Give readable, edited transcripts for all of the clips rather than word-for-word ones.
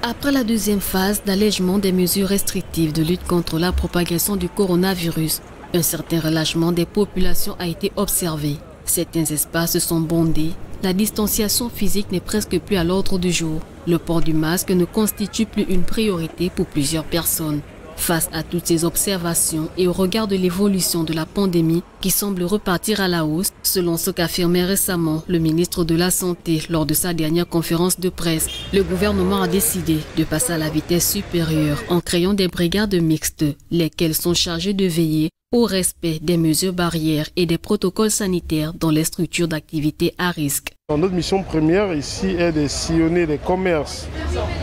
Après la deuxième phase d'allègement des mesures restrictives de lutte contre la propagation du coronavirus, un certain relâchement des populations a été observé. Certains espaces sont bondés, la distanciation physique n'est presque plus à l'ordre du jour. Le port du masque ne constitue plus une priorité pour plusieurs personnes. Face à toutes ces observations et au regard de l'évolution de la pandémie qui semble repartir à la hausse, selon ce qu'affirmait récemment le ministre de la Santé lors de sa dernière conférence de presse, le gouvernement a décidé de passer à la vitesse supérieure en créant des brigades mixtes, lesquelles sont chargées de veiller au respect des mesures barrières et des protocoles sanitaires dans les structures d'activité à risque. Notre mission première ici est de sillonner les commerces,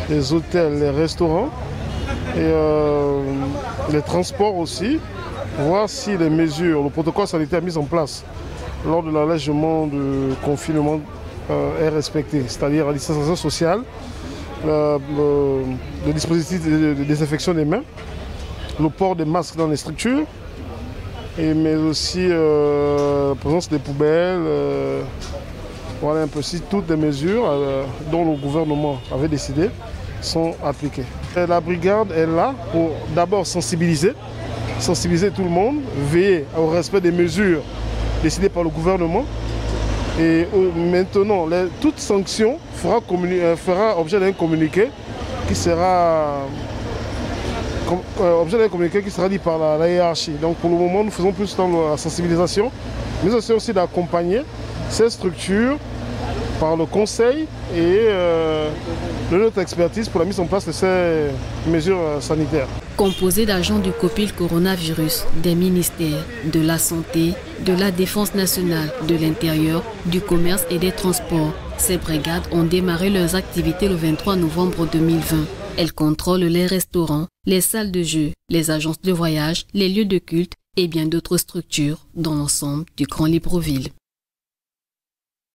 les hôtels, les restaurants et les transports aussi, voir si les mesures, le protocole sanitaire mis en place lors de l'allègement du confinement est respecté, c'est-à-dire la distanciation sociale, le dispositif de désinfection des mains, le port des masques dans les structures, mais aussi la présence des poubelles, voilà un peu si toutes les mesures dont le gouvernement avait décidé sont appliquées. Et la brigade est là pour d'abord sensibiliser tout le monde, veiller au respect des mesures décidées par le gouvernement. Et maintenant, toute sanction fera objet d'un communiqué qui sera dit par la hiérarchie. Donc pour le moment, nous faisons plus dans la sensibilisation, mais aussi d'accompagner ces structures par le conseil et de notre expertise pour la mise en place de ces mesures sanitaires. Composé d'agents du COPIL coronavirus, des ministères de la Santé, de la Défense nationale, de l'Intérieur, du Commerce et des Transports, ces brigades ont démarré leurs activités le 23 novembre 2020. Elles contrôlent les restaurants, les salles de jeu, les agences de voyage, les lieux de culte et bien d'autres structures dans l'ensemble du Grand Libreville.